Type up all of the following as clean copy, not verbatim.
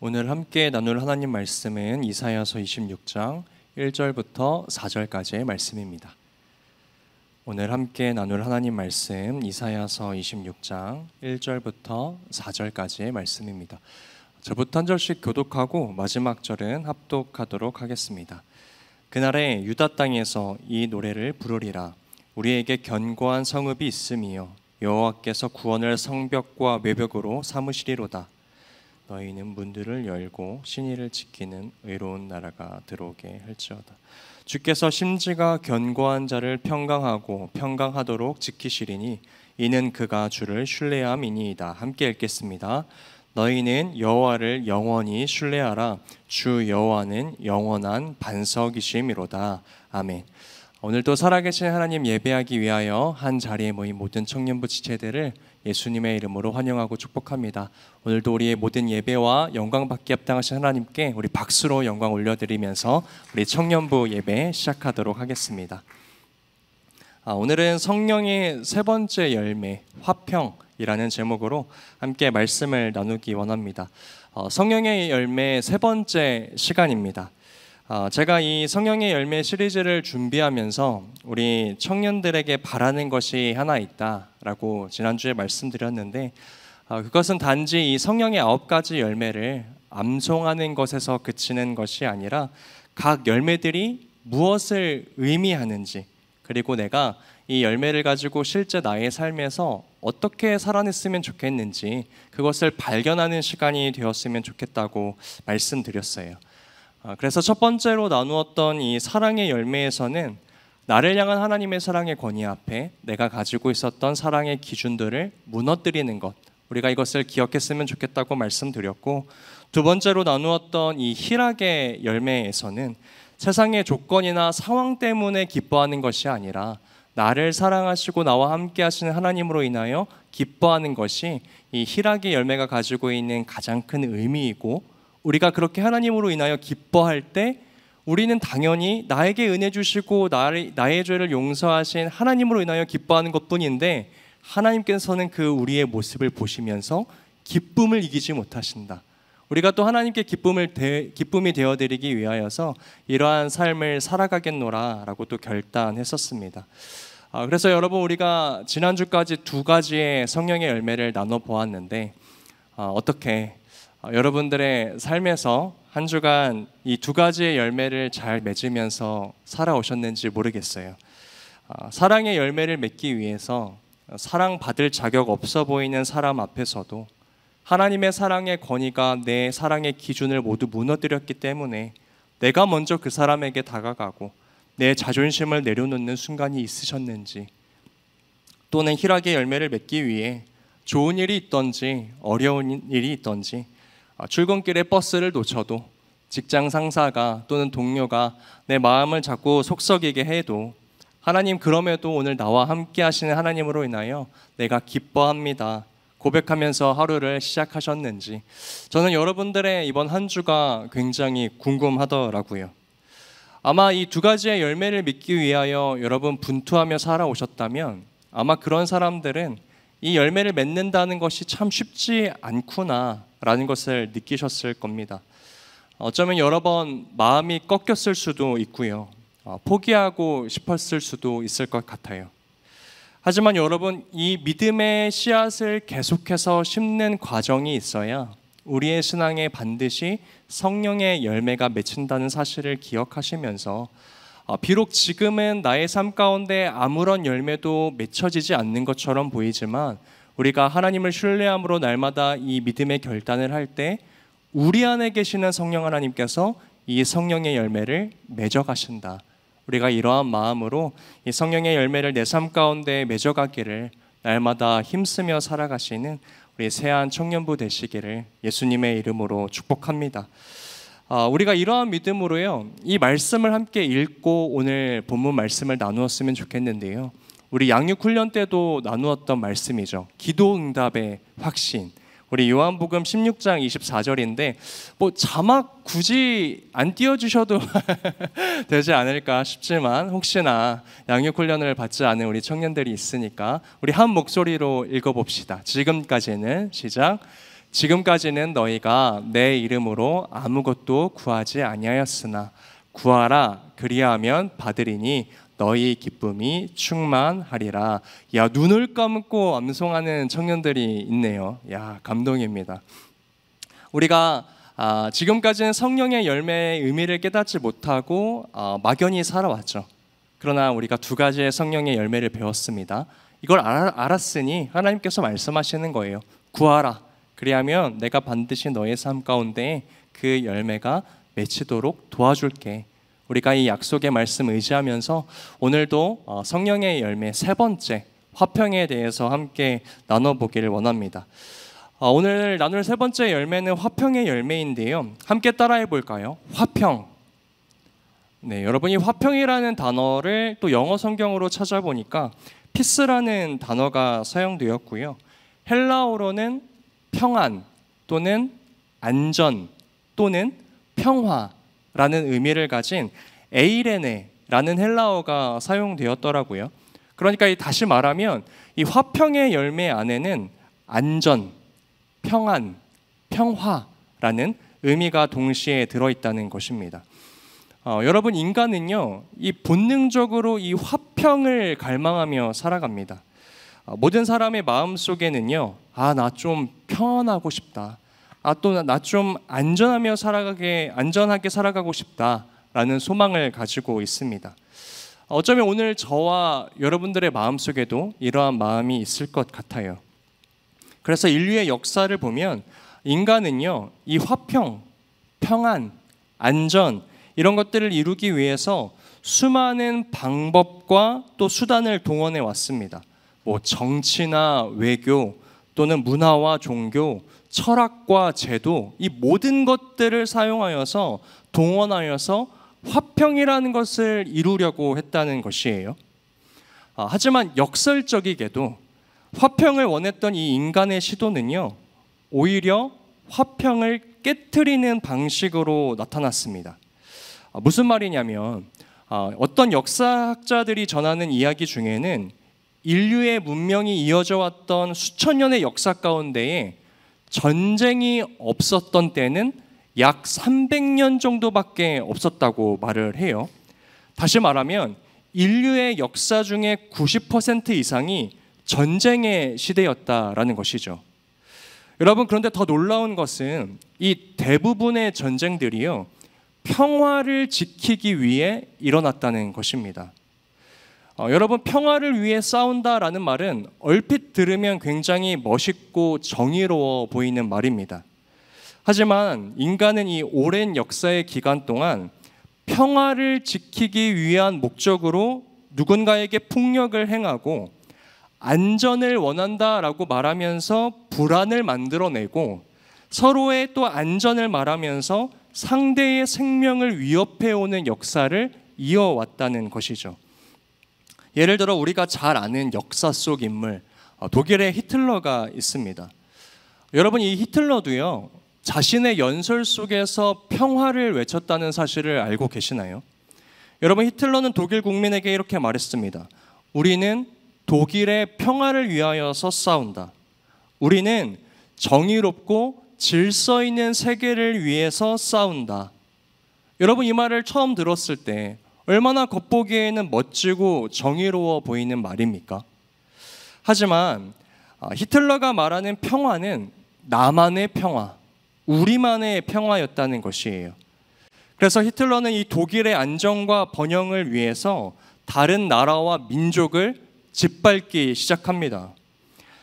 오늘 함께 나눌 하나님 말씀은 이사야서 26장 1절부터 4절까지의 말씀입니다. 오늘 함께 나눌 하나님 말씀 이사야서 26장 1절부터 4절까지의 말씀입니다. 저부터 한 절씩 교독하고 마지막 절은 합독하도록 하겠습니다. 그날에 유다 땅에서 이 노래를 부르리라. 우리에게 견고한 성읍이 있음이요 여호와께서 구원을 성벽과 외벽으로 삼으시리로다. 너희는 문들을 열고 신의를 지키는 의로운 나라가 들어오게 할지어다. 주께서 심지가 견고한 자를 평강하고 평강하도록 지키시리니 이는 그가 주를 신뢰함이니이다. 함께 읽겠습니다. 너희는 여호와를 영원히 신뢰하라. 주 여호와는 영원한 반석이심이로다. 아멘. 오늘도 살아계신 하나님 예배하기 위하여 한 자리에 모인 모든 청년부 지체들을 예수님의 이름으로 환영하고 축복합니다. 오늘도 우리의 모든 예배와 영광받기 합당하신 하나님께 우리 박수로 영광 올려드리면서 우리 청년부 예배 시작하도록 하겠습니다. 오늘은 성령의 세 번째 열매 화평이라는 제목으로 함께 말씀을 나누기 원합니다. 성령의 열매 세 번째 시간입니다. 제가 이 성령의 열매 시리즈를 준비하면서 우리 청년들에게 바라는 것이 하나 있다라고 지난주에 말씀드렸는데, 그것은 단지 이 성령의 9가지 열매를 암송하는 것에서 그치는 것이 아니라 각 열매들이 무엇을 의미하는지, 그리고 내가 이 열매를 가지고 실제 나의 삶에서 어떻게 살아냈으면 좋겠는지 그것을 발견하는 시간이 되었으면 좋겠다고 말씀드렸어요. 그래서 첫 번째로 나누었던 이 사랑의 열매에서는 나를 향한 하나님의 사랑의 권위 앞에 내가 가지고 있었던 사랑의 기준들을 무너뜨리는 것, 우리가 이것을 기억했으면 좋겠다고 말씀드렸고, 두 번째로 나누었던 이 희락의 열매에서는 세상의 조건이나 상황 때문에 기뻐하는 것이 아니라 나를 사랑하시고 나와 함께 하시는 하나님으로 인하여 기뻐하는 것이 이 희락의 열매가 가지고 있는 가장 큰 의미이고, 우리가 그렇게 하나님으로 인하여 기뻐할 때 우리는 당연히 나에게 은혜 주시고 나의 죄를 용서하신 하나님으로 인하여 기뻐하는 것뿐인데, 하나님께서는 그 우리의 모습을 보시면서 기쁨을 이기지 못하신다. 우리가 또 하나님께 기쁨이 되어드리기 위하여서 이러한 삶을 살아가겠노라 라고 또 결단했었습니다. 그래서 여러분, 우리가 지난주까지 2가지의 성령의 열매를 나눠보았는데, 어떻게 여러분들의 삶에서 한 주간 이 2가지의 열매를 잘 맺으면서 살아오셨는지 모르겠어요. 사랑의 열매를 맺기 위해서 사랑받을 자격 없어 보이는 사람 앞에서도 하나님의 사랑의 권위가 내 사랑의 기준을 모두 무너뜨렸기 때문에 내가 먼저 그 사람에게 다가가고 내 자존심을 내려놓는 순간이 있으셨는지, 또는 희락의 열매를 맺기 위해 좋은 일이 있던지 어려운 일이 있던지, 출근길에 버스를 놓쳐도 직장 상사가 또는 동료가 내 마음을 자꾸 속썩이게 해도 하나님, 그럼에도 오늘 나와 함께 하시는 하나님으로 인하여 내가 기뻐합니다 고백하면서 하루를 시작하셨는지, 저는 여러분들의 이번 한 주가 굉장히 궁금하더라고요. 아마 이 2가지의 열매를 믿기 위하여 여러분 분투하며 살아오셨다면 아마 그런 사람들은 이 열매를 맺는다는 것이 참 쉽지 않구나 라는 것을 느끼셨을 겁니다. 어쩌면 여러 번 마음이 꺾였을 수도 있고요, 포기하고 싶었을 수도 있을 것 같아요. 하지만 여러분, 이 믿음의 씨앗을 계속해서 심는 과정이 있어야 우리의 신앙에 반드시 성령의 열매가 맺힌다는 사실을 기억하시면서, 비록 지금은 나의 삶 가운데 아무런 열매도 맺혀지지 않는 것처럼 보이지만 우리가 하나님을 신뢰함으로 날마다 이 믿음의 결단을 할 때 우리 안에 계시는 성령 하나님께서 이 성령의 열매를 맺어가신다. 우리가 이러한 마음으로 이 성령의 열매를 내 삶 가운데 맺어가기를 날마다 힘쓰며 살아가시는 우리 새한 청년부 되시기를 예수님의 이름으로 축복합니다. 우리가 이러한 믿음으로요, 이 말씀을 함께 읽고 오늘 본문 말씀을 나누었으면 좋겠는데요, 우리 양육훈련 때도 나누었던 말씀이죠. 기도응답의 확신. 우리 요한복음 16장 24절인데 자막 굳이 안 띄워주셔도 되지 않을까 싶지만, 혹시나 양육훈련을 받지 않은 우리 청년들이 있으니까 우리 한 목소리로 읽어봅시다. 지금까지는 시작. 지금까지는 너희가 내 이름으로 아무것도 구하지 아니하였으나 구하라 그리하면 받으리니 너희 기쁨이 충만하리라. 야, 눈을 감고 암송하는 청년들이 있네요. 야, 감동입니다. 우리가 지금까지는 성령의 열매의 의미를 깨닫지 못하고 막연히 살아왔죠. 그러나 우리가 두 가지의 성령의 열매를 배웠습니다. 이걸 알았으니 하나님께서 말씀하시는 거예요. 구하라. 그리하면 내가 반드시 너의 삶 가운데 그 열매가 맺히도록 도와줄게. 우리가 이 약속의 말씀 의지하면서 오늘도 성령의 열매 세 번째 화평에 대해서 함께 나눠보기를 원합니다. 오늘 나눌 세 번째 열매는 화평의 열매인데요. 함께 따라해 볼까요? 화평. 네, 여러분이 화평이라는 단어를 또 영어 성경으로 찾아보니까 피스라는 단어가 사용되었고요. 헬라어로는 평안 또는 안전 또는 평화라는 의미를 가진 에이레네라는 헬라어가 사용되었더라고요. 그러니까 다시 말하면 이 화평의 열매 안에는 안전, 평안, 평화라는 의미가 동시에 들어있다는 것입니다. 여러분, 인간은요, 이 본능적으로 이 화평을 갈망하며 살아갑니다. 모든 사람의 마음 속에는요, 나 좀 평안하고 싶다. 또 나 좀 안전하게 살아가고 싶다라는 소망을 가지고 있습니다. 어쩌면 오늘 저와 여러분들의 마음 속에도 이러한 마음이 있을 것 같아요. 그래서 인류의 역사를 보면 인간은요, 이 화평, 평안, 안전 이런 것들을 이루기 위해서 수많은 방법과 또 수단을 동원해 왔습니다. 정치나 외교 또는 문화와 종교, 철학과 제도 이 모든 것들을 사용하여서 동원하여서 화평이라는 것을 이루려고 했다는 것이에요. 하지만 역설적이게도 화평을 원했던 이 인간의 시도는요, 오히려 화평을 깨트리는 방식으로 나타났습니다. 무슨 말이냐면 어떤 역사학자들이 전하는 이야기 중에는 인류의 문명이 이어져 왔던 수천 년의 역사 가운데에 전쟁이 없었던 때는 약 300년 정도밖에 없었다고 말을 해요. 다시 말하면 인류의 역사 중에 90% 이상이 전쟁의 시대였다라는 것이죠. 여러분, 그런데 더 놀라운 것은 이 대부분의 전쟁들이요, 평화를 지키기 위해 일어났다는 것입니다. 여러분, 평화를 위해 싸운다라는 말은 얼핏 들으면 굉장히 멋있고 정의로워 보이는 말입니다. 하지만 인간은 이 오랜 역사의 기간 동안 평화를 지키기 위한 목적으로 누군가에게 폭력을 행하고 안전을 원한다라고 말하면서 불안을 만들어내고 서로의 또 안전을 말하면서 상대의 생명을 위협해오는 역사를 이어왔다는 것이죠. 예를 들어 우리가 잘 아는 역사 속 인물, 독일의 히틀러가 있습니다. 여러분, 이 히틀러도요, 자신의 연설 속에서 평화를 외쳤다는 사실을 알고 계시나요? 여러분, 히틀러는 독일 국민에게 이렇게 말했습니다. 우리는 독일의 평화를 위하여서 싸운다. 우리는 정의롭고 질서 있는 세계를 위해서 싸운다. 여러분, 이 말을 처음 들었을 때 얼마나 겉보기에는 멋지고 정의로워 보이는 말입니까? 하지만 히틀러가 말하는 평화는 나만의 평화, 우리만의 평화였다는 것이에요. 그래서 히틀러는 이 독일의 안정과 번영을 위해서 다른 나라와 민족을 짓밟기 시작합니다.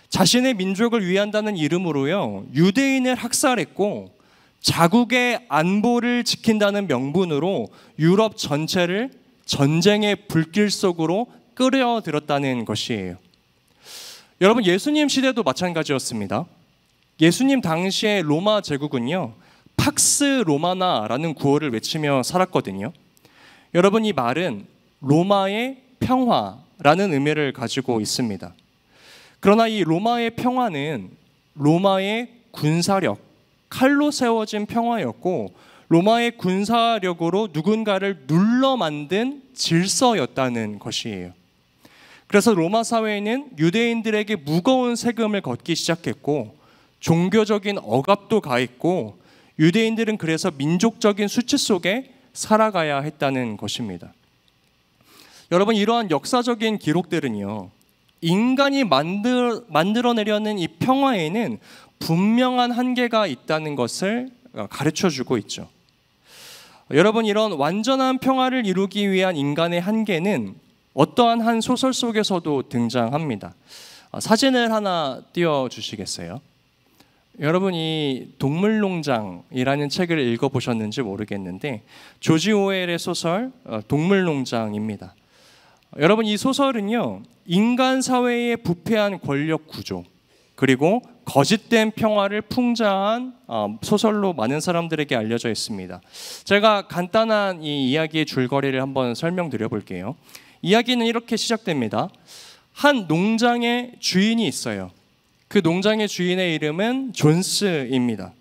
자신의 민족을 위한다는 이름으로요, 유대인을 학살했고 자국의 안보를 지킨다는 명분으로 유럽 전체를 전쟁의 불길 속으로 끌어들였다는 것이에요. 여러분, 예수님 시대도 마찬가지였습니다. 예수님 당시의 로마 제국은요, 팍스 로마나라는 구호를 외치며 살았거든요. 여러분, 이 말은 로마의 평화라는 의미를 가지고 있습니다. 그러나 이 로마의 평화는 로마의 군사력, 칼로 세워진 평화였고 로마의 군사력으로 누군가를 눌러 만든 질서였다는 것이에요. 그래서 로마 사회는 유대인들에게 무거운 세금을 걷기 시작했고 종교적인 억압도 가했고 유대인들은 그래서 민족적인 수치 속에 살아가야 했다는 것입니다. 여러분, 이러한 역사적인 기록들은요, 인간이 만들어내려는 이 평화에는 분명한 한계가 있다는 것을 가르쳐주고 있죠. 여러분, 이런 완전한 평화를 이루기 위한 인간의 한계는 어떠한 한 소설 속에서도 등장합니다. 사진을 하나 띄워주시겠어요? 여러분이 동물농장이라는 책을 읽어보셨는지 모르겠는데 조지 오웰의 소설 동물농장입니다. 여러분, 이 소설은요, 인간 사회의 부패한 권력 구조 그리고 거짓된 평화를 풍자한 소설로 많은 사람들에게 알려져 있습니다. 제가 간단한 이 이야기의 줄거리를 한번 설명드려 볼게요. 이야기는 이렇게 시작됩니다. 한 농장의 주인이 있어요. 그 농장의 주인의 이름은 존스입니다.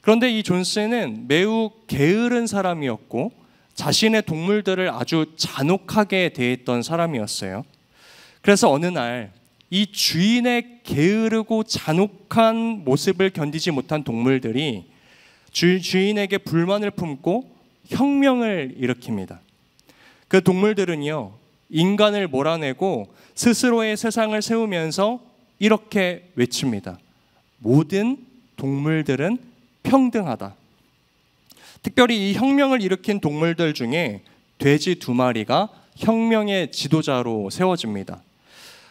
그런데 이 존스는 매우 게으른 사람이었고 자신의 동물들을 아주 잔혹하게 대했던 사람이었어요. 그래서 어느 날 이 주인의 게으르고 잔혹한 모습을 견디지 못한 동물들이 주인에게 불만을 품고 혁명을 일으킵니다. 그 동물들은요, 인간을 몰아내고 스스로의 세상을 세우면서 이렇게 외칩니다. 모든 동물들은 평등하다. 특별히 이 혁명을 일으킨 동물들 중에 돼지 2마리가 혁명의 지도자로 세워집니다.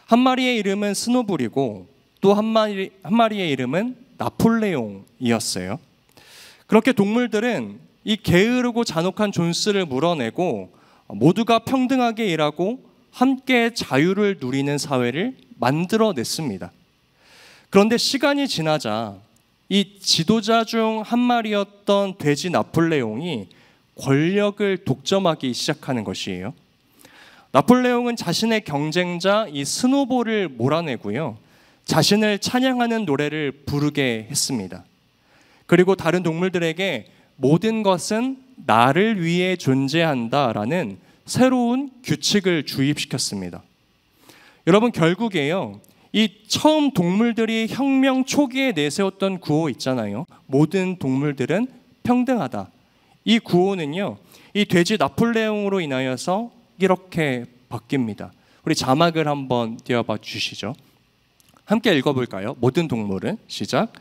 한 마리의 이름은 스노블이고 또 한 마리의 이름은 나폴레옹이었어요. 그렇게 동물들은 이 게으르고 잔혹한 존스를 물어내고 모두가 평등하게 일하고 함께 자유를 누리는 사회를 만들어냈습니다. 그런데 시간이 지나자 이 지도자 중 한 마리였던 돼지 나폴레옹이 권력을 독점하기 시작하는 것이에요. 나폴레옹은 자신의 경쟁자 이 스노볼을 몰아내고요, 자신을 찬양하는 노래를 부르게 했습니다. 그리고 다른 동물들에게 모든 것은 나를 위해 존재한다라는 새로운 규칙을 주입시켰습니다. 여러분, 결국에요, 이 처음 동물들이 혁명 초기에 내세웠던 구호 있잖아요. 모든 동물들은 평등하다. 이 구호는요, 이 돼지 나폴레옹으로 인하여서 이렇게 바뀝니다. 우리 자막을 한번 띄워봐 주시죠. 함께 읽어볼까요? 모든 동물은, 시작.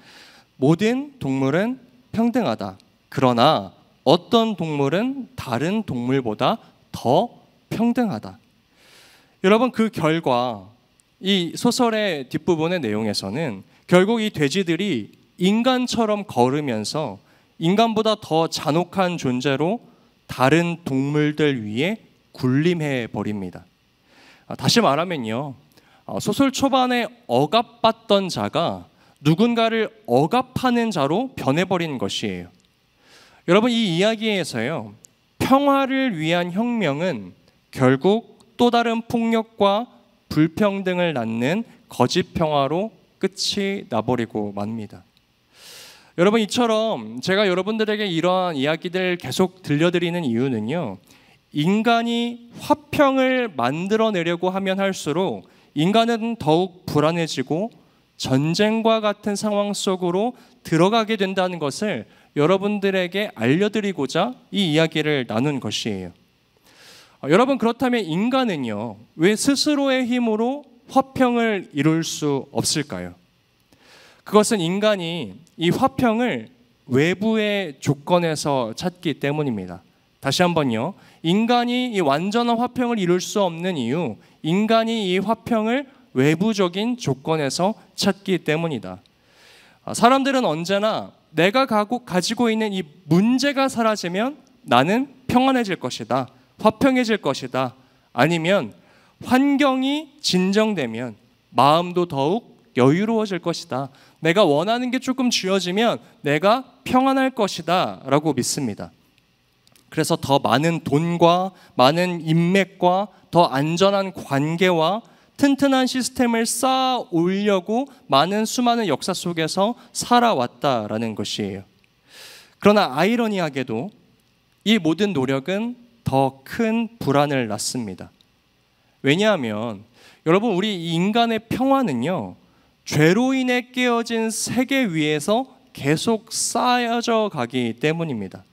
모든 동물은 평등하다. 그러나 어떤 동물은 다른 동물보다 더 평등하다. 여러분, 그 결과 이 소설의 뒷부분의 내용에서는 결국 이 돼지들이 인간처럼 걸으면서 인간보다 더 잔혹한 존재로 다른 동물들 위에 군림해 버립니다. 다시 말하면요, 소설 초반에 억압받던 자가 누군가를 억압하는 자로 변해버린 것이에요. 여러분, 이 이야기에서요, 평화를 위한 혁명은 결국 또 다른 폭력과 불평등을 낳는 거짓 평화로 끝이 나버리고 맙니다. 여러분, 이처럼 제가 여러분들에게 이러한 이야기들 계속 들려드리는 이유는요, 인간이 화평을 만들어내려고 하면 할수록 인간은 더욱 불안해지고 전쟁과 같은 상황 속으로 들어가게 된다는 것을 여러분들에게 알려드리고자 이 이야기를 나눈 것이에요. 여러분, 그렇다면 인간은요, 왜 스스로의 힘으로 화평을 이룰 수 없을까요? 그것은 인간이 이 화평을 외부의 조건에서 찾기 때문입니다. 다시 한번요, 인간이 이 완전한 화평을 이룰 수 없는 이유, 인간이 이 화평을 외부적인 조건에서 찾기 때문이다. 사람들은 언제나 내가 가지고 있는 이 문제가 사라지면 나는 평안해질 것이다, 화평해질 것이다, 아니면 환경이 진정되면 마음도 더욱 여유로워질 것이다, 내가 원하는 게 조금 쥐어지면 내가 평안할 것이다 라고 믿습니다. 그래서 더 많은 돈과 많은 인맥과 더 안전한 관계와 튼튼한 시스템을 쌓아 올려고 수많은 역사 속에서 살아왔다라는 것이에요. 그러나 아이러니하게도 이 모든 노력은 더 큰 불안을 낳습니다. 왜냐하면 여러분, 우리 인간의 평화는요, 죄로 인해 깨어진 세계 위에서 계속 쌓여져 가기 때문입니다.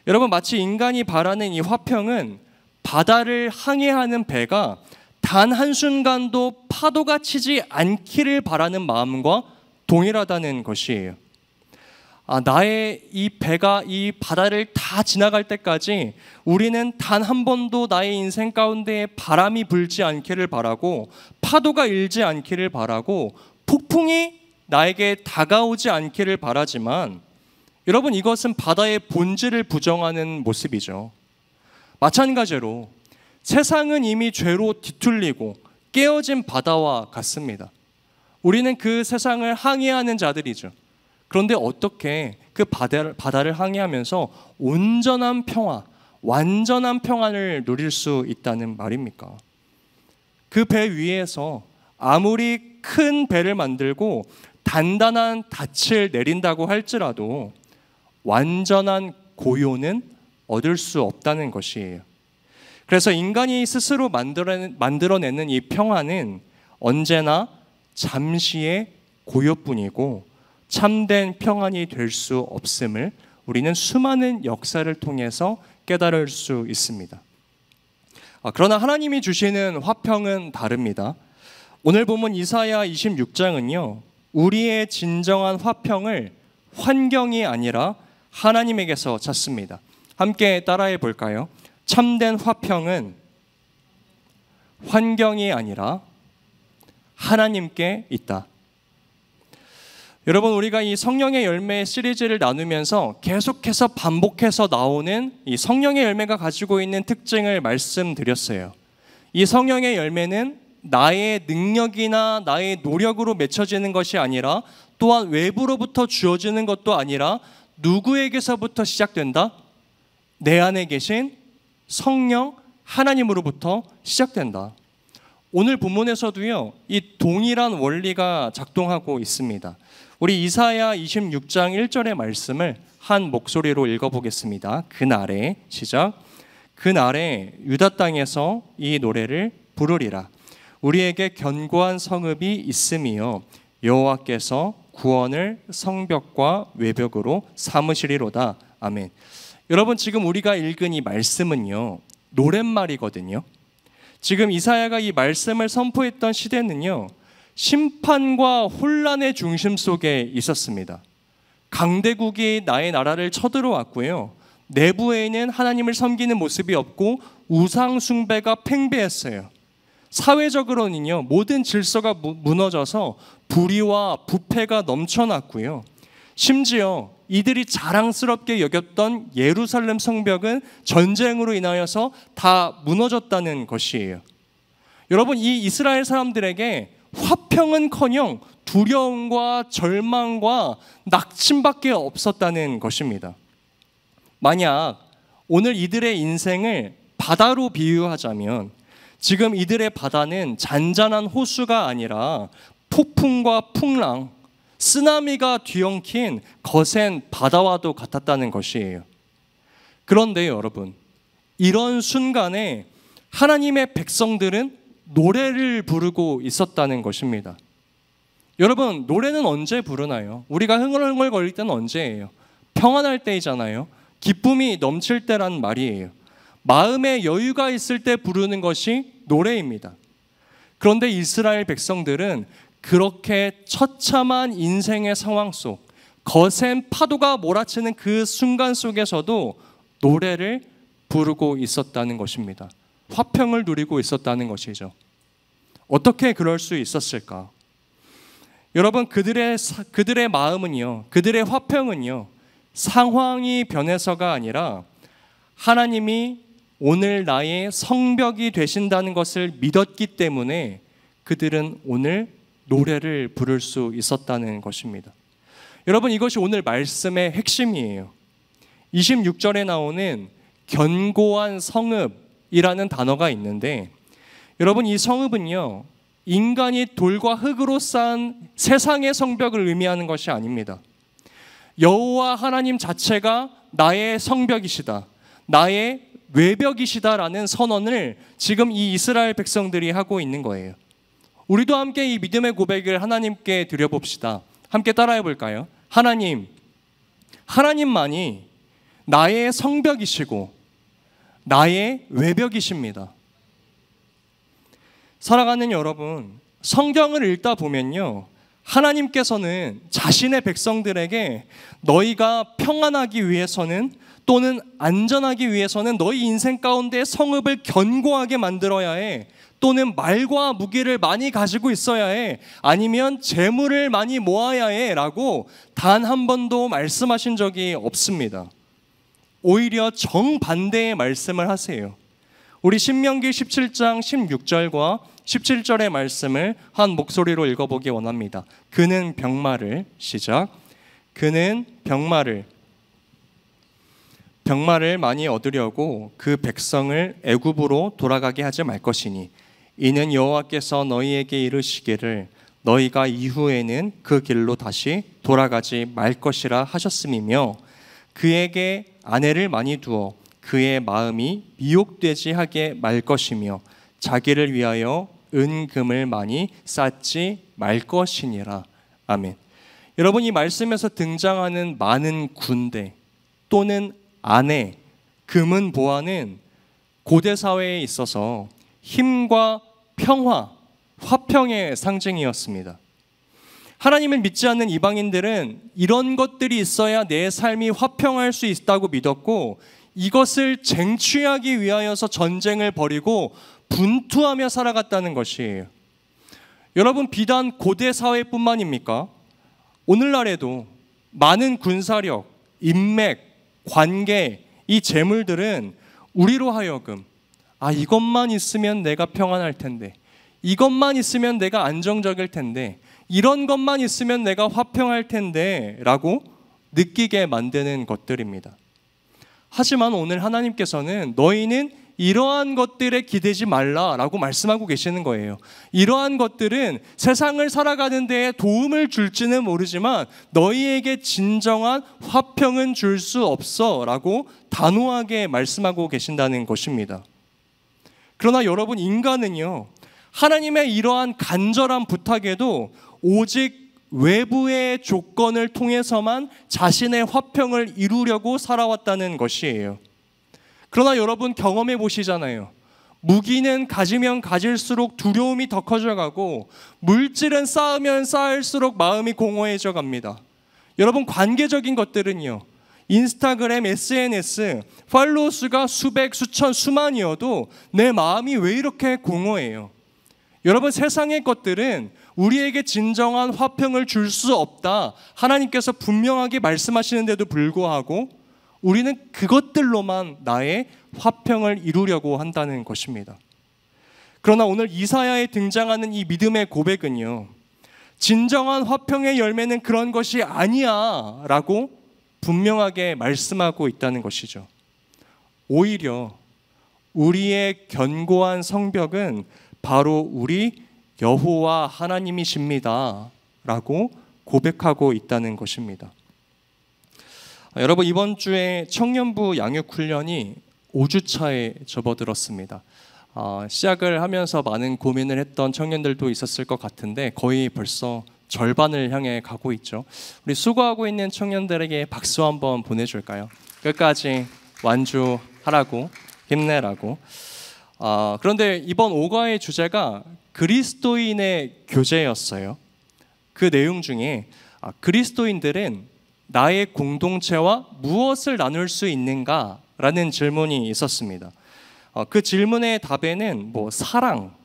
여러분, 마치 인간이 바라는 이 화평은 바다를 항해하는 배가 단 한순간도 파도가 치지 않기를 바라는 마음과 동일하다는 것이에요. 나의 이 배가 이 바다를 다 지나갈 때까지 우리는 단 한 번도 나의 인생 가운데 바람이 불지 않기를 바라고, 파도가 일지 않기를 바라고, 폭풍이 나에게 다가오지 않기를 바라지만, 여러분, 이것은 바다의 본질을 부정하는 모습이죠. 마찬가지로 세상은 이미 죄로 뒤틀리고 깨어진 바다와 같습니다. 우리는 그 세상을 항해하는 자들이죠. 그런데 어떻게 그 바다를 항해하면서 온전한 평화, 완전한 평안을 누릴 수 있다는 말입니까? 그 배 위에서 아무리 큰 배를 만들고 단단한 닻을 내린다고 할지라도 완전한 고요는 얻을 수 없다는 것이에요. 그래서 인간이 스스로 만들어내는 이 평안은 언제나 잠시의 고요뿐이고 참된 평안이 될 수 없음을 우리는 수많은 역사를 통해서 깨달을 수 있습니다. 그러나 하나님이 주시는 화평은 다릅니다. 오늘 본문 이사야 26장은요, 우리의 진정한 화평을 환경이 아니라 하나님에게서 찾습니다. 함께 따라해 볼까요? 참된 화평은 환경이 아니라 하나님께 있다. 여러분, 우리가 이 성령의 열매 시리즈를 나누면서 계속해서 반복해서 나오는 이 성령의 열매가 가지고 있는 특징을 말씀드렸어요. 이 성령의 열매는 나의 능력이나 나의 노력으로 맺혀지는 것이 아니라, 또한 외부로부터 주어지는 것도 아니라 누구에게서부터 시작된다? 내 안에 계신 성령 하나님으로부터 시작된다. 오늘 본문에서도요, 이 동일한 원리가 작동하고 있습니다. 우리 이사야 26장 1절의 말씀을 한 목소리로 읽어보겠습니다. 그날에, 시작. 그날에 유다 땅에서 이 노래를 부르리라. 우리에게 견고한 성읍이 있음이요 여호와께서 구원을 성벽과 외벽으로 삼으시리로다. 아멘. 여러분, 지금 우리가 읽은 이 말씀은요, 노랫말이거든요. 지금 이사야가 이 말씀을 선포했던 시대는요, 심판과 혼란의 중심 속에 있었습니다. 강대국이 나의 나라를 쳐들어왔고요, 내부에는 하나님을 섬기는 모습이 없고 우상 숭배가 팽배했어요. 사회적으로는요, 모든 질서가 무너져서 불의와 부패가 넘쳐났고요, 심지어 이들이 자랑스럽게 여겼던 예루살렘 성벽은 전쟁으로 인하여서 다 무너졌다는 것이에요. 여러분, 이 이스라엘 사람들에게 화평은커녕 두려움과 절망과 낙심밖에 없었다는 것입니다. 만약 오늘 이들의 인생을 바다로 비유하자면, 지금 이들의 바다는 잔잔한 호수가 아니라 폭풍과 풍랑, 쓰나미가 뒤엉킨 거센 바다와도 같았다는 것이에요. 그런데 여러분, 이런 순간에 하나님의 백성들은 노래를 부르고 있었다는 것입니다. 여러분, 노래는 언제 부르나요? 우리가 흥얼흥얼거릴 때는 언제예요? 평안할 때이잖아요. 기쁨이 넘칠 때란 말이에요. 마음에 여유가 있을 때 부르는 것이 노래입니다. 그런데 이스라엘 백성들은 그렇게 처참한 인생의 상황 속, 거센 파도가 몰아치는 그 순간 속에서도 노래를 부르고 있었다는 것입니다. 화평을 누리고 있었다는 것이죠. 어떻게 그럴 수 있었을까? 여러분, 그들의 마음은요, 그들의 화평은요, 상황이 변해서가 아니라 하나님이 오늘 나의 성벽이 되신다는 것을 믿었기 때문에 그들은 오늘 노래를 부를 수 있었다는 것입니다. 여러분, 이것이 오늘 말씀의 핵심이에요. 26절에 나오는 견고한 성읍이라는 단어가 있는데, 여러분, 이 성읍은요, 인간이 돌과 흙으로 쌓은 세상의 성벽을 의미하는 것이 아닙니다. 여호와 하나님 자체가 나의 성벽이시다, 나의 외벽이시다라는 선언을 지금 이 이스라엘 백성들이 하고 있는 거예요. 우리도 함께 이 믿음의 고백을 하나님께 드려봅시다. 함께 따라해 볼까요? 하나님, 하나님만이 나의 성벽이시고 나의 외벽이십니다. 사랑하는 여러분, 성경을 읽다 보면요, 하나님께서는 자신의 백성들에게 너희가 평안하기 위해서는 또는 안전하기 위해서는 너희 인생 가운데 성읍을 견고하게 만들어야 해, 또는 말과 무기를 많이 가지고 있어야 해, 아니면 재물을 많이 모아야 해 라고 단 한 번도 말씀하신 적이 없습니다. 오히려 정반대의 말씀을 하세요. 우리 신명기 17장 16절과 17절의 말씀을 한 목소리로 읽어보기 원합니다. 그는 병마를, 시작. 그는 병마를 많이 얻으려고 그 백성을 애굽으로 돌아가게 하지 말 것이니 이는 여호와께서 너희에게 이르시기를 너희가 이후에는 그 길로 다시 돌아가지 말 것이라 하셨음이며 그에게 아내를 많이 두어 그의 마음이 미혹되지 하게 말 것이며 자기를 위하여 은금을 많이 쌓지 말 것이니라. 아멘. 여러분, 이 말씀에서 등장하는 많은 군대 또는 아내, 금은 보화는 고대 사회에 있어서 힘과 평화, 화평의 상징이었습니다. 하나님을 믿지 않는 이방인들은 이런 것들이 있어야 내 삶이 화평할 수 있다고 믿었고 이것을 쟁취하기 위하여서 전쟁을 벌이고 분투하며 살아갔다는 것이에요. 여러분, 비단 고대 사회뿐만입니까? 오늘날에도 많은 군사력, 인맥, 관계, 이 재물들은 우리로 하여금 이것만 있으면 내가 평안할 텐데, 이것만 있으면 내가 안정적일 텐데, 이런 것만 있으면 내가 화평할 텐데 라고 느끼게 만드는 것들입니다. 하지만 오늘 하나님께서는 너희는 이러한 것들에 기대지 말라라고 말씀하고 계시는 거예요. 이러한 것들은 세상을 살아가는 데에 도움을 줄지는 모르지만 너희에게 진정한 화평은 줄 수 없어 라고 단호하게 말씀하고 계신다는 것입니다. 그러나 여러분, 인간은요, 하나님의 이러한 간절한 부탁에도 오직 외부의 조건을 통해서만 자신의 화평을 이루려고 살아왔다는 것이에요. 그러나 여러분, 경험해 보시잖아요. 무기는 가지면 가질수록 두려움이 더 커져가고 물질은 쌓으면 쌓을수록 마음이 공허해져 갑니다. 여러분, 관계적인 것들은요, 인스타그램, SNS, 팔로워 수가 수백, 수천, 수만이어도 내 마음이 왜 이렇게 공허해요? 여러분, 세상의 것들은 우리에게 진정한 화평을 줄 수 없다, 하나님께서 분명하게 말씀하시는데도 불구하고 우리는 그것들로만 나의 화평을 이루려고 한다는 것입니다. 그러나 오늘 이사야에 등장하는 이 믿음의 고백은요, 진정한 화평의 열매는 그런 것이 아니야 라고 분명하게 말씀하고 있다는 것이죠. 오히려 우리의 견고한 성벽은 바로 우리 여호와 하나님이십니다 라고 고백하고 있다는 것입니다. 여러분, 이번 주에 청년부 양육훈련이 5주차에 접어들었습니다. 시작을 하면서 많은 고민을 했던 청년들도 있었을 것 같은데 거의 벌써 절반을 향해 가고 있죠. 우리 수고하고 있는 청년들에게 박수 한번 보내줄까요? 끝까지 완주하라고, 힘내라고. 그런데 이번 5과의 주제가 그리스도인의 교제였어요. 그 내용 중에 그리스도인들은 나의 공동체와 무엇을 나눌 수 있는가? 라는 질문이 있었습니다. 그 질문의 답에는 사랑,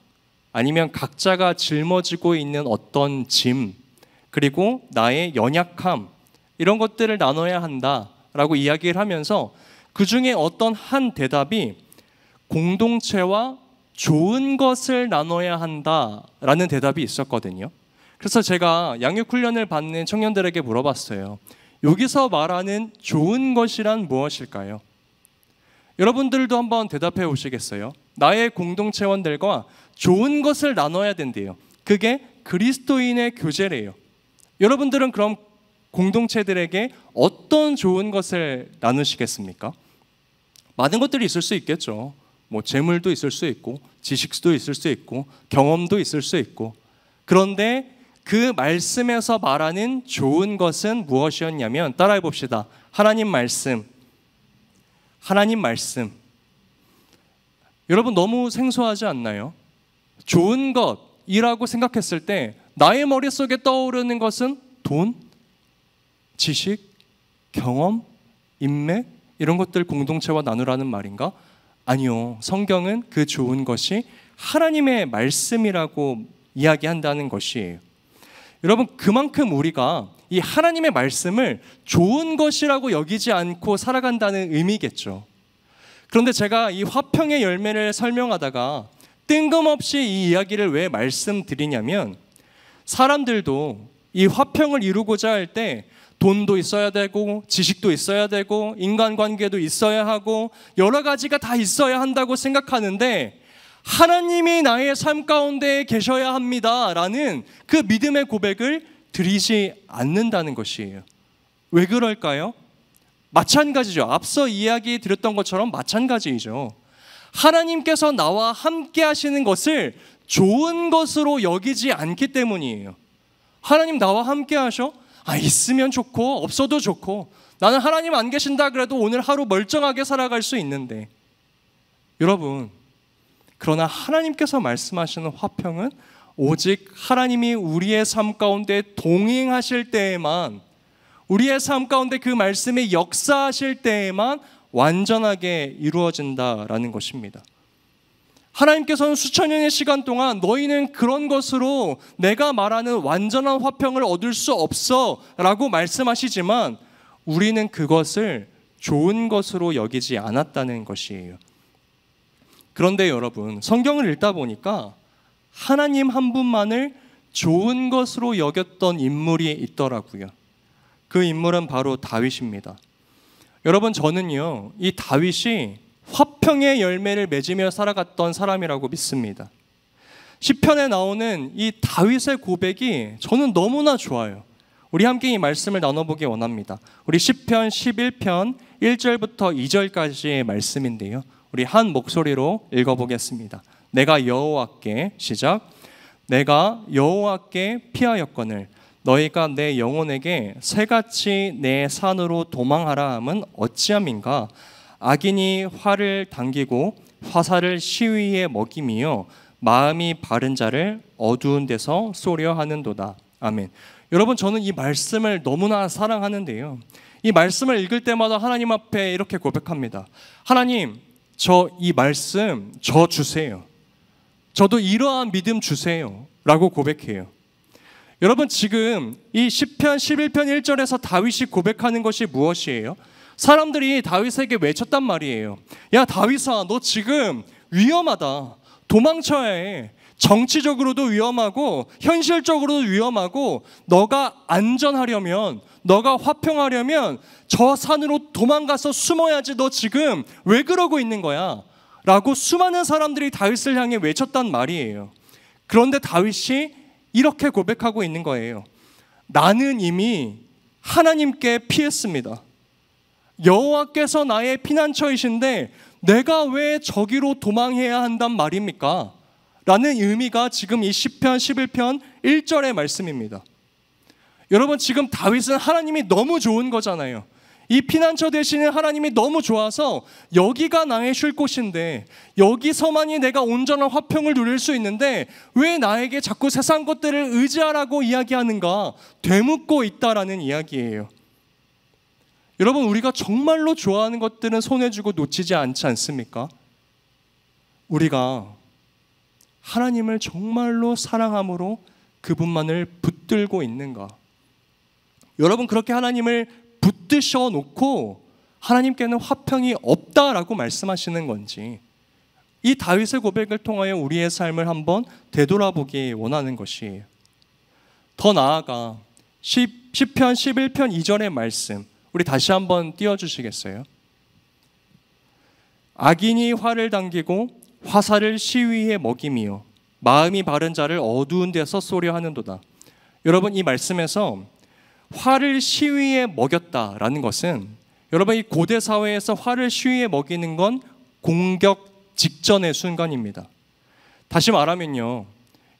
아니면 각자가 짊어지고 있는 어떤 짐, 그리고 나의 연약함, 이런 것들을 나눠야 한다라고 이야기를 하면서 그 중에 어떤 한 대답이 공동체와 좋은 것을 나눠야 한다라는 대답이 있었거든요. 그래서 제가 양육훈련을 받는 청년들에게 물어봤어요. 여기서 말하는 좋은 것이란 무엇일까요? 여러분들도 한번 대답해 보시겠어요? 나의 공동체원들과 좋은 것을 나눠야 된대요. 그게 그리스도인의 교제래요. 여러분들은 그럼 공동체들에게 어떤 좋은 것을 나누시겠습니까? 많은 것들이 있을 수 있겠죠. 재물도 있을 수 있고, 지식도 있을 수 있고, 경험도 있을 수 있고. 그런데 그 말씀에서 말하는 좋은 것은 무엇이었냐면, 따라해 봅시다. 하나님 말씀. 하나님 말씀. 여러분, 너무 생소하지 않나요? 좋은 것이라고 생각했을 때 나의 머릿속에 떠오르는 것은 돈, 지식, 경험, 인맥, 이런 것들 공동체와 나누라는 말인가? 아니요. 성경은 그 좋은 것이 하나님의 말씀이라고 이야기한다는 것이에요. 여러분, 그만큼 우리가 이 하나님의 말씀을 좋은 것이라고 여기지 않고 살아간다는 의미겠죠. 그런데 제가 이 화평의 열매를 설명하다가 뜬금없이 이 이야기를 왜 말씀드리냐면, 사람들도 이 화평을 이루고자 할 때 돈도 있어야 되고 지식도 있어야 되고 인간관계도 있어야 하고 여러 가지가 다 있어야 한다고 생각하는데, 하나님이 나의 삶 가운데 계셔야 합니다라는 그 믿음의 고백을 드리지 않는다는 것이에요. 왜 그럴까요? 마찬가지죠. 앞서 이야기 드렸던 것처럼 마찬가지이죠. 하나님께서 나와 함께 하시는 것을 좋은 것으로 여기지 않기 때문이에요. 하나님 나와 함께 하셔? 있으면 좋고 없어도 좋고, 나는 하나님 안 계신다 그래도 오늘 하루 멀쩡하게 살아갈 수 있는데. 여러분, 그러나 하나님께서 말씀하시는 화평은 오직 하나님이 우리의 삶 가운데 동행하실 때에만, 우리의 삶 가운데 그 말씀이 역사하실 때에만 완전하게 이루어진다라는 것입니다. 하나님께서는 수천 년의 시간 동안 너희는 그런 것으로 내가 말하는 완전한 화평을 얻을 수 없어 라고 말씀하시지만, 우리는 그것을 좋은 것으로 여기지 않았다는 것이에요. 그런데 여러분, 성경을 읽다 보니까 하나님 한 분만을 좋은 것으로 여겼던 인물이 있더라고요. 그 인물은 바로 다윗입니다. 여러분, 저는요, 이 다윗이 화평의 열매를 맺으며 살아갔던 사람이라고 믿습니다. 시편에 나오는 이 다윗의 고백이 저는 너무나 좋아요. 우리 함께 이 말씀을 나눠보기 원합니다. 우리 시편 11편 1절부터 2절까지의 말씀인데요, 우리 한 목소리로 읽어보겠습니다. 내가 여호와께, 시작. 내가 여호와께 피하였거늘 너희가 내 영혼에게 새같이 내 산으로 도망하라 함은 어찌함인가? 악인이 활을 당기고 화살을 시위에 먹이며 마음이 바른 자를 어두운 데서 쏘려 하는도다. 아멘. 여러분, 저는 이 말씀을 너무나 사랑하는데요, 이 말씀을 읽을 때마다 하나님 앞에 이렇게 고백합니다. 하나님, 저 이 말씀 저 주세요. 저도 이러한 믿음 주세요 라고 고백해요. 여러분, 지금 이 시편 11편 1절에서 다윗이 고백하는 것이 무엇이에요? 사람들이 다윗에게 외쳤단 말이에요. 야, 다윗아, 너 지금 위험하다. 도망쳐야 해. 정치적으로도 위험하고 현실적으로도 위험하고, 너가 안전하려면, 너가 화평하려면 저 산으로 도망가서 숨어야지. 너 지금 왜 그러고 있는 거야? 라고 수많은 사람들이 다윗을 향해 외쳤단 말이에요. 그런데 다윗이 이렇게 고백하고 있는 거예요. 나는 이미 하나님께 피했습니다. 여호와께서 나의 피난처이신데 내가 왜 저기로 도망해야 한단 말입니까? 라는 의미가 지금 이 시편 11편 1절의 말씀입니다. 여러분, 지금 다윗은 하나님이 너무 좋은 거잖아요. 이 피난처 되시는 하나님이 너무 좋아서 여기가 나의 쉴 곳인데, 여기서만이 내가 온전한 화평을 누릴 수 있는데 왜 나에게 자꾸 세상 것들을 의지하라고 이야기하는가 되묻고 있다라는 이야기예요. 여러분, 우리가 정말로 좋아하는 것들은 손에 쥐고 놓치지 않지 않습니까? 우리가 하나님을 정말로 사랑함으로 그분만을 붙들고 있는가? 여러분, 그렇게 하나님을 붙드셔 놓고 하나님께는 화평이 없다라고 말씀하시는 건지, 이 다윗의 고백을 통하여 우리의 삶을 한번 되돌아보기 원하는 것이에요. 더 나아가 시편 11편 2절의 말씀, 우리 다시 한번 띄워주시겠어요? 악인이 활을 당기고 화살을 시위에 먹이며 마음이 바른 자를 어두운 데서 쏘려 하는도다. 여러분, 이 말씀에서 활을 시위에 먹였다라는 것은, 여러분, 이 고대 사회에서 활을 시위에 먹이는 건 공격 직전의 순간입니다. 다시 말하면요,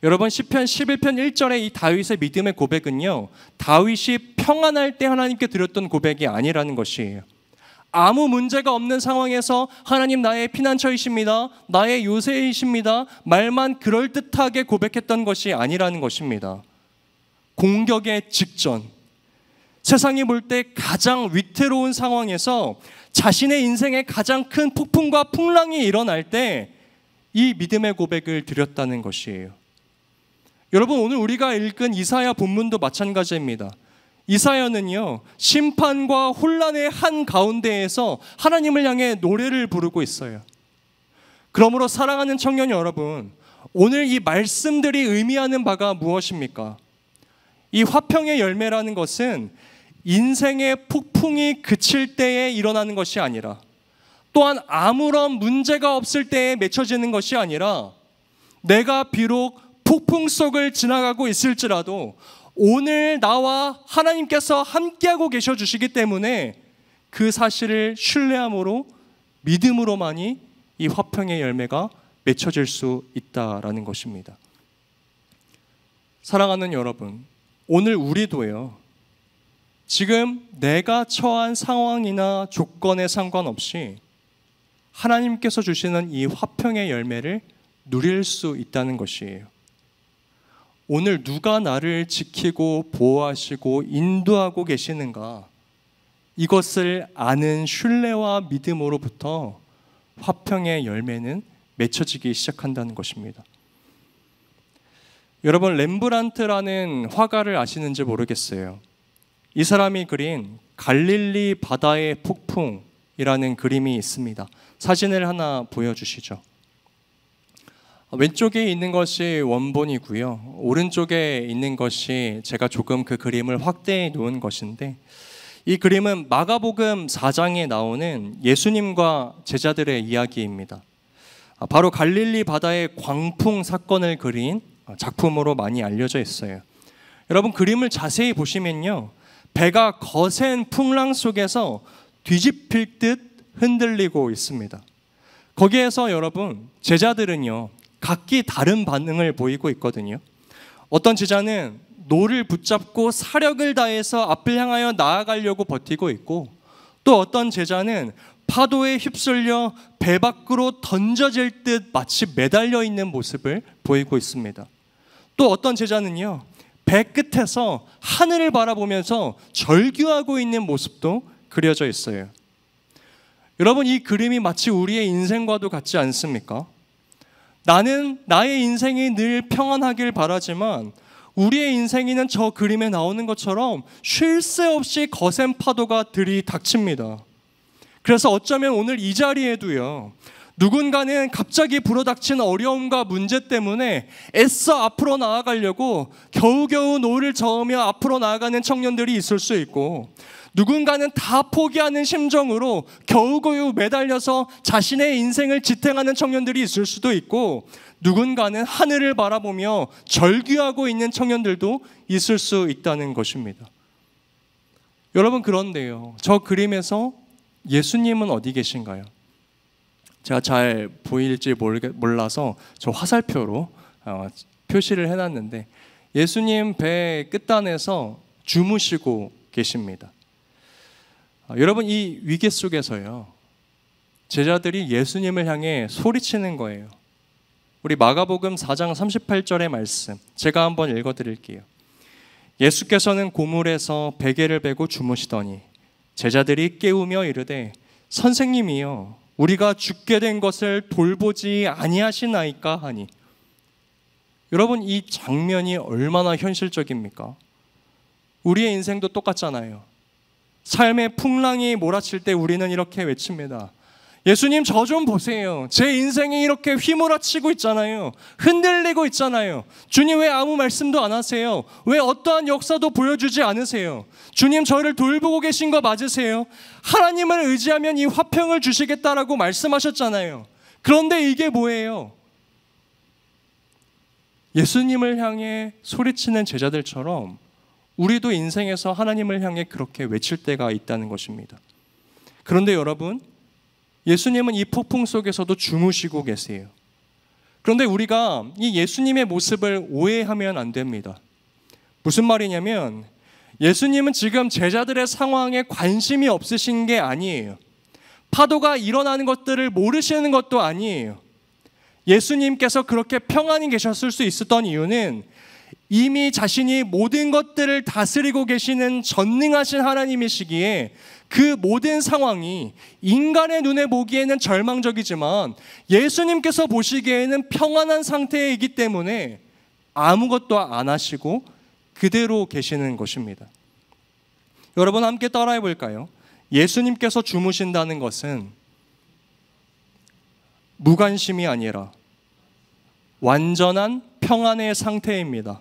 여러분 시편 11편 1절의 이 다윗의 믿음의 고백은요, 다윗이 평안할 때 하나님께 드렸던 고백이 아니라는 것이에요. 아무 문제가 없는 상황에서 하나님 나의 피난처이십니다, 나의 요새이십니다 말만 그럴듯하게 고백했던 것이 아니라는 것입니다. 공격의 직전, 세상이 볼 때 가장 위태로운 상황에서 자신의 인생에 가장 큰 폭풍과 풍랑이 일어날 때 이 믿음의 고백을 드렸다는 것이에요. 여러분, 오늘 우리가 읽은 이사야 본문도 마찬가지입니다. 이사야는요, 심판과 혼란의 한가운데에서 하나님을 향해 노래를 부르고 있어요. 그러므로 사랑하는 청년 여러분, 오늘 이 말씀들이 의미하는 바가 무엇입니까? 이 화평의 열매라는 것은 인생의 폭풍이 그칠 때에 일어나는 것이 아니라, 또한 아무런 문제가 없을 때에 맺혀지는 것이 아니라, 내가 비록 폭풍 속을 지나가고 있을지라도 오늘 나와 하나님께서 함께하고 계셔 주시기 때문에 그 사실을 신뢰함으로, 믿음으로만이 이 화평의 열매가 맺혀질 수 있다라는 것입니다. 사랑하는 여러분, 오늘 우리도요, 지금 내가 처한 상황이나 조건에 상관없이 하나님께서 주시는 이 화평의 열매를 누릴 수 있다는 것이에요. 오늘 누가 나를 지키고 보호하시고 인도하고 계시는가, 이것을 아는 신뢰와 믿음으로부터 화평의 열매는 맺혀지기 시작한다는 것입니다. 여러분, 렘브란트라는 화가를 아시는지 모르겠어요. 이 사람이 그린 갈릴리 바다의 폭풍이라는 그림이 있습니다. 사진을 하나 보여주시죠. 왼쪽에 있는 것이 원본이고요, 오른쪽에 있는 것이 제가 조금 그 그림을 확대해 놓은 것인데, 이 그림은 마가복음 4장에 나오는 예수님과 제자들의 이야기입니다. 바로 갈릴리 바다의 광풍 사건을 그린 작품으로 많이 알려져 있어요. 여러분, 그림을 자세히 보시면요, 배가 거센 풍랑 속에서 뒤집힐 듯 흔들리고 있습니다. 거기에서 여러분, 제자들은요, 각기 다른 반응을 보이고 있거든요. 어떤 제자는 노를 붙잡고 사력을 다해서 앞을 향하여 나아가려고 버티고 있고, 또 어떤 제자는 파도에 휩쓸려 배 밖으로 던져질 듯 마치 매달려 있는 모습을 보이고 있습니다. 또 어떤 제자는요, 배 끝에서 하늘을 바라보면서 절규하고 있는 모습도 그려져 있어요. 여러분, 이 그림이 마치 우리의 인생과도 같지 않습니까? 나는 나의 인생이 늘 평안하길 바라지만 우리의 인생에는 저 그림에 나오는 것처럼 쉴 새 없이 거센 파도가 들이닥칩니다. 그래서 어쩌면 오늘 이 자리에도요, 누군가는 갑자기 불어닥친 어려움과 문제 때문에 애써 앞으로 나아가려고 겨우겨우 노를 저으며 앞으로 나아가는 청년들이 있을 수 있고, 누군가는 다 포기하는 심정으로 겨우겨우 매달려서 자신의 인생을 지탱하는 청년들이 있을 수도 있고, 누군가는 하늘을 바라보며 절규하고 있는 청년들도 있을 수 있다는 것입니다. 여러분, 그런데요, 저 그림에서 예수님은 어디 계신가요? 제가 잘 보일지 몰라서 저 화살표로 표시를 해놨는데, 예수님 배 끝단에서 주무시고 계십니다. 여러분, 이 위기 속에서요, 제자들이 예수님을 향해 소리치는 거예요. 우리 마가복음 4장 38절의 말씀 제가 한번 읽어드릴게요. 예수께서는 고물에서 베개를 베고 주무시더니 제자들이 깨우며 이르되 선생님이여, 우리가 죽게 된 것을 돌보지 아니하시나이까 하니. 여러분, 이 장면이 얼마나 현실적입니까? 우리의 인생도 똑같잖아요. 삶의 풍랑이 몰아칠 때 우리는 이렇게 외칩니다. 예수님, 저 좀 보세요. 제 인생이 이렇게 휘몰아치고 있잖아요. 흔들리고 있잖아요. 주님, 왜 아무 말씀도 안 하세요? 왜 어떠한 역사도 보여주지 않으세요? 주님, 저를 돌보고 계신 거 맞으세요? 하나님을 의지하면 이 화평을 주시겠다라고 말씀하셨잖아요. 그런데 이게 뭐예요? 예수님을 향해 소리치는 제자들처럼 우리도 인생에서 하나님을 향해 그렇게 외칠 때가 있다는 것입니다. 그런데 여러분, 예수님은 이 폭풍 속에서도 주무시고 계세요. 그런데 우리가 이 예수님의 모습을 오해하면 안 됩니다. 무슨 말이냐면 예수님은 지금 제자들의 상황에 관심이 없으신 게 아니에요. 파도가 일어나는 것들을 모르시는 것도 아니에요. 예수님께서 그렇게 평안히 계셨을 수 있었던 이유는 이미 자신이 모든 것들을 다스리고 계시는 전능하신 하나님이시기에 그 모든 상황이 인간의 눈에 보기에는 절망적이지만 예수님께서 보시기에는 평안한 상태이기 때문에 아무것도 안 하시고 그대로 계시는 것입니다. 여러분 함께 따라해 볼까요? 예수님께서 주무신다는 것은 무관심이 아니라 완전한 평안의 상태입니다.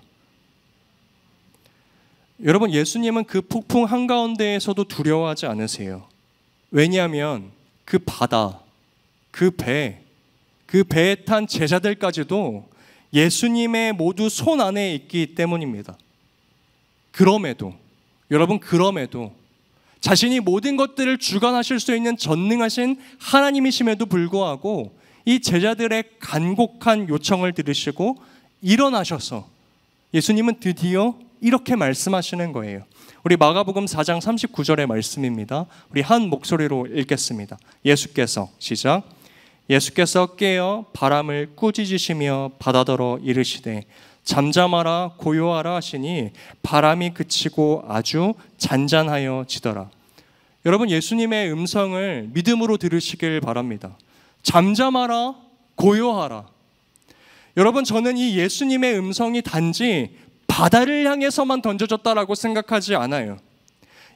여러분, 예수님은 그 폭풍 한가운데에서도 두려워하지 않으세요. 왜냐하면 그 바다, 그 배에 탄 제자들까지도 예수님의 모두 손 안에 있기 때문입니다. 그럼에도 자신이 모든 것들을 주관하실 수 있는 전능하신 하나님이심에도 불구하고 이 제자들의 간곡한 요청을 들으시고 일어나셔서 예수님은 드디어 이렇게 말씀하시는 거예요. 우리 마가복음 4장 39절의 말씀입니다. 우리 한 목소리로 읽겠습니다. 예수께서 시작. 예수께서 깨어 바람을 꾸짖으시며 바다더러 이르시되 잠잠하라 고요하라 하시니 바람이 그치고 아주 잔잔하여 지더라. 여러분, 예수님의 음성을 믿음으로 들으시길 바랍니다. 잠잠하라 고요하라. 여러분, 저는 이 예수님의 음성이 단지 바다를 향해서만 던져졌다라고 생각하지 않아요.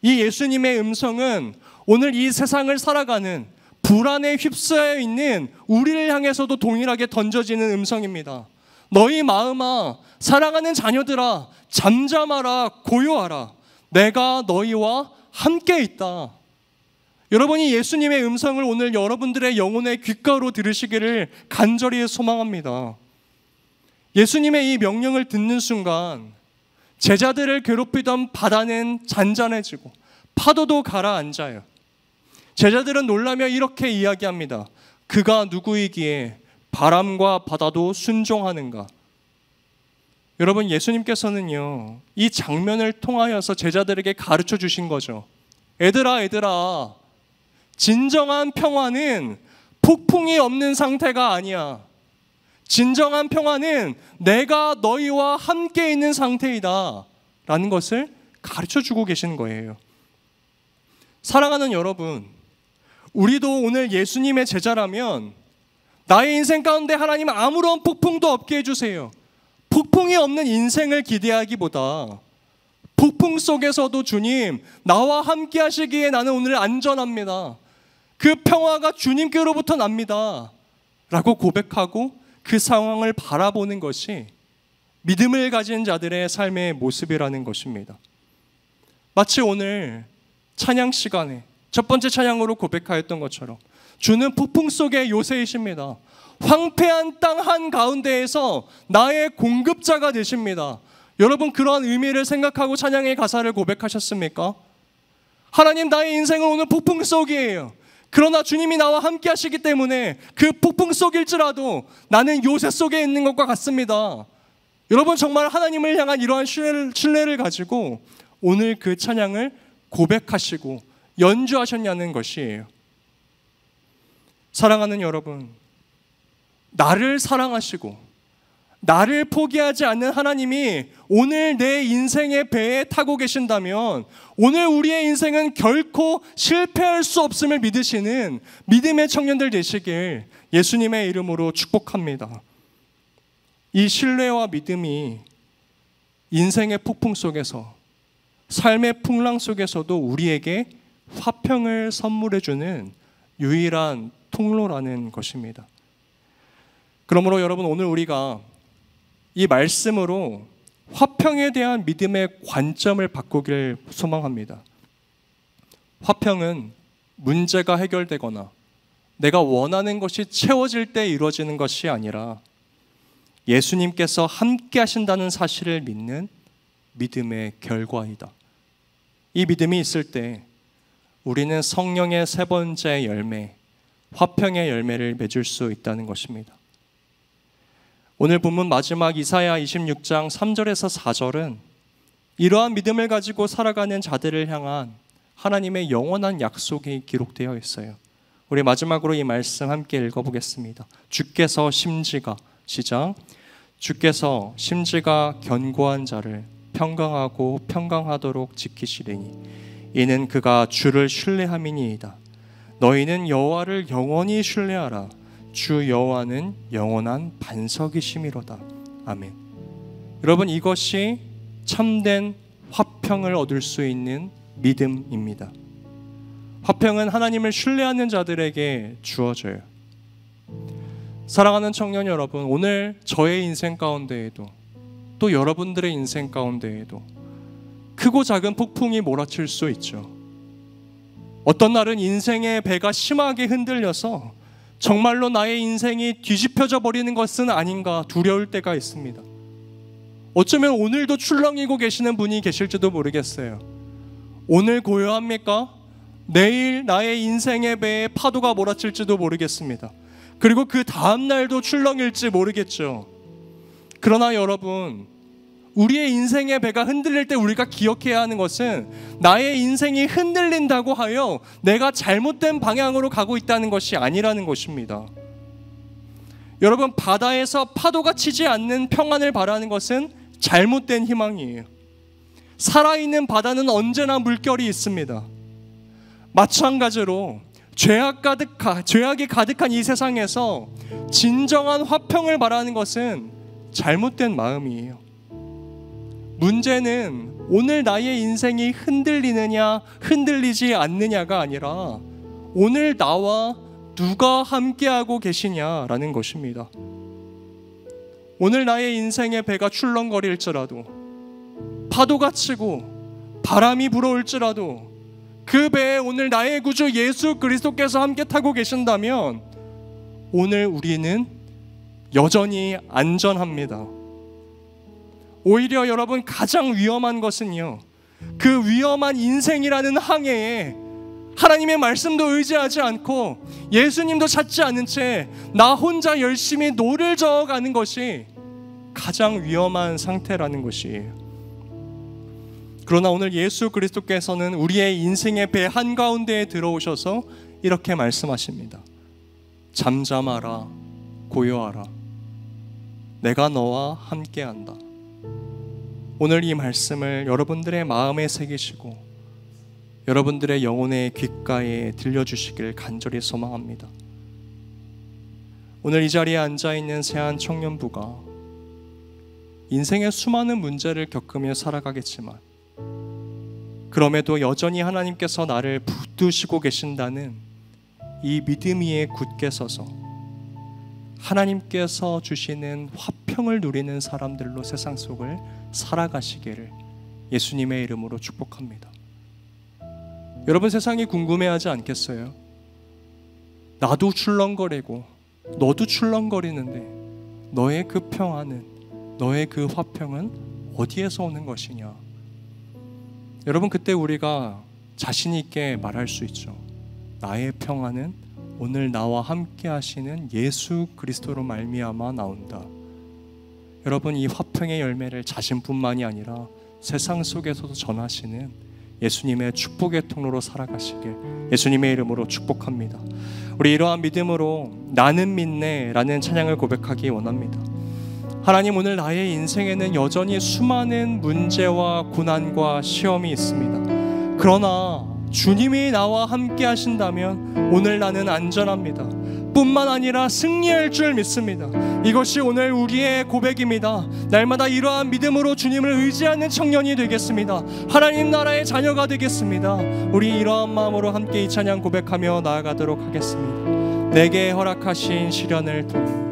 이 예수님의 음성은 오늘 이 세상을 살아가는 불안에 휩싸여 있는 우리를 향해서도 동일하게 던져지는 음성입니다. 너희 마음아, 사랑하는 자녀들아, 잠잠하라 고요하라. 내가 너희와 함께 있다. 여러분이 예수님의 음성을 오늘 여러분들의 영혼의 귓가로 들으시기를 간절히 소망합니다. 예수님의 이 명령을 듣는 순간 제자들을 괴롭히던 바다는 잔잔해지고 파도도 가라앉아요. 제자들은 놀라며 이렇게 이야기합니다. 그가 누구이기에 바람과 바다도 순종하는가? 여러분, 예수님께서는요, 이 장면을 통하여서 제자들에게 가르쳐 주신 거죠. 얘들아, 진정한 평화는 폭풍이 없는 상태가 아니야. 진정한 평화는 내가 너희와 함께 있는 상태이다 라는 것을 가르쳐 주고 계시는 거예요. 사랑하는 여러분, 우리도 오늘 예수님의 제자라면 나의 인생 가운데 하나님 아무런 폭풍도 없게 해주세요. 폭풍이 없는 인생을 기대하기보다 폭풍 속에서도 주님 나와 함께 하시기에 나는 오늘 안전합니다. 그 평화가 주님께로부터 납니다 라고 고백하고 그 상황을 바라보는 것이 믿음을 가진 자들의 삶의 모습이라는 것입니다. 마치 오늘 찬양 시간에 첫 번째 찬양으로 고백하였던 것처럼 주는 폭풍 속의 요새이십니다. 황폐한 땅 한가운데에서 나의 공급자가 되십니다. 여러분, 그러한 의미를 생각하고 찬양의 가사를 고백하셨습니까? 하나님, 나의 인생은 오늘 폭풍 속이에요. 그러나 주님이 나와 함께 하시기 때문에 그 폭풍 속일지라도 나는 요새 속에 있는 것과 같습니다. 여러분, 정말 하나님을 향한 이러한 신뢰를 가지고 오늘 그 찬양을 고백하시고 연주하셨냐는 것이에요. 사랑하는 여러분, 나를 사랑하시고 나를 포기하지 않는 하나님이 오늘 내 인생의 배에 타고 계신다면 오늘 우리의 인생은 결코 실패할 수 없음을 믿으시는 믿음의 청년들 되시길 예수님의 이름으로 축복합니다. 이 신뢰와 믿음이 인생의 폭풍 속에서, 삶의 풍랑 속에서도 우리에게 화평을 선물해주는 유일한 통로라는 것입니다. 그러므로 여러분, 오늘 우리가 이 말씀으로 화평에 대한 믿음의 관점을 바꾸길 소망합니다. 화평은 문제가 해결되거나 내가 원하는 것이 채워질 때 이루어지는 것이 아니라 예수님께서 함께 하신다는 사실을 믿는 믿음의 결과이다. 이 믿음이 있을 때 우리는 성령의 세 번째 열매, 화평의 열매를 맺을 수 있다는 것입니다. 오늘 본문 마지막 이사야 26장 3절에서 4절은 이러한 믿음을 가지고 살아가는 자들을 향한 하나님의 영원한 약속이 기록되어 있어요. 우리 마지막으로 이 말씀 함께 읽어보겠습니다. 주께서 심지가, 시작. 주께서 심지가 견고한 자를 평강하고 평강하도록 지키시리니 이는 그가 주를 신뢰함이니이다. 너희는 여호와를 영원히 신뢰하라. 주 여호와는 영원한 반석이심이로다. 아멘. 여러분, 이것이 참된 화평을 얻을 수 있는 믿음입니다. 화평은 하나님을 신뢰하는 자들에게 주어져요. 사랑하는 청년 여러분, 오늘 저의 인생 가운데에도 또 여러분들의 인생 가운데에도 크고 작은 폭풍이 몰아칠 수 있죠. 어떤 날은 인생의 배가 심하게 흔들려서 정말로 나의 인생이 뒤집혀져 버리는 것은 아닌가 두려울 때가 있습니다. 어쩌면 오늘도 출렁이고 계시는 분이 계실지도 모르겠어요. 오늘 고요합니까? 내일 나의 인생의 배에 파도가 몰아칠지도 모르겠습니다. 그리고 그 다음 날도 출렁일지 모르겠죠. 그러나 여러분, 우리의 인생의 배가 흔들릴 때 우리가 기억해야 하는 것은 나의 인생이 흔들린다고 하여 내가 잘못된 방향으로 가고 있다는 것이 아니라는 것입니다. 여러분, 바다에서 파도가 치지 않는 평안을 바라는 것은 잘못된 희망이에요. 살아있는 바다는 언제나 물결이 있습니다. 마찬가지로 죄악이 가득한 이 세상에서 진정한 화평을 바라는 것은 잘못된 마음이에요. 문제는 오늘 나의 인생이 흔들리느냐 흔들리지 않느냐가 아니라 오늘 나와 누가 함께하고 계시냐라는 것입니다. 오늘 나의 인생의 배가 출렁거릴지라도, 파도가 치고 바람이 불어올지라도 그 배에 오늘 나의 구주 예수 그리스도께서 함께 타고 계신다면 오늘 우리는 여전히 안전합니다. 오히려 여러분, 가장 위험한 것은요, 그 위험한 인생이라는 항해에 하나님의 말씀도 의지하지 않고 예수님도 찾지 않은 채 나 혼자 열심히 노를 저어가는 것이 가장 위험한 상태라는 것이에요. 그러나 오늘 예수 그리스도께서는 우리의 인생의 배 한가운데에 들어오셔서 이렇게 말씀하십니다. 잠잠하라, 고요하라. 내가 너와 함께한다. 오늘 이 말씀을 여러분들의 마음에 새기시고 여러분들의 영혼의 귓가에 들려주시길 간절히 소망합니다. 오늘 이 자리에 앉아있는 새한 청년부가 인생의 수많은 문제를 겪으며 살아가겠지만 그럼에도 여전히 하나님께서 나를 붙드시고 계신다는 이 믿음 위에 굳게 서서 하나님께서 주시는 화평을 누리는 사람들로 세상 속을 살아가시기를 예수님의 이름으로 축복합니다. 여러분, 세상이 궁금해하지 않겠어요? 나도 출렁거리고 너도 출렁거리는데 너의 그 평안은, 너의 그 화평은 어디에서 오는 것이냐? 여러분, 그때 우리가 자신 있게 말할 수 있죠. 나의 평안은 오늘 나와 함께 하시는 예수 그리스도로 말미암아 나온다. 여러분, 이 화평의 열매를 자신뿐만이 아니라 세상 속에서도 전하시는 예수님의 축복의 통로로 살아가시길 예수님의 이름으로 축복합니다. 우리 이러한 믿음으로 나는 믿네 라는 찬양을 고백하기 원합니다. 하나님, 오늘 나의 인생에는 여전히 수많은 문제와 고난과 시험이 있습니다. 그러나 주님이 나와 함께 하신다면 오늘 나는 안전합니다. 뿐만 아니라 승리할 줄 믿습니다. 이것이 오늘 우리의 고백입니다. 날마다 이러한 믿음으로 주님을 의지하는 청년이 되겠습니다. 하나님 나라의 자녀가 되겠습니다. 우리 이러한 마음으로 함께 이 찬양 고백하며 나아가도록 하겠습니다. 내게 허락하신 시련을 통해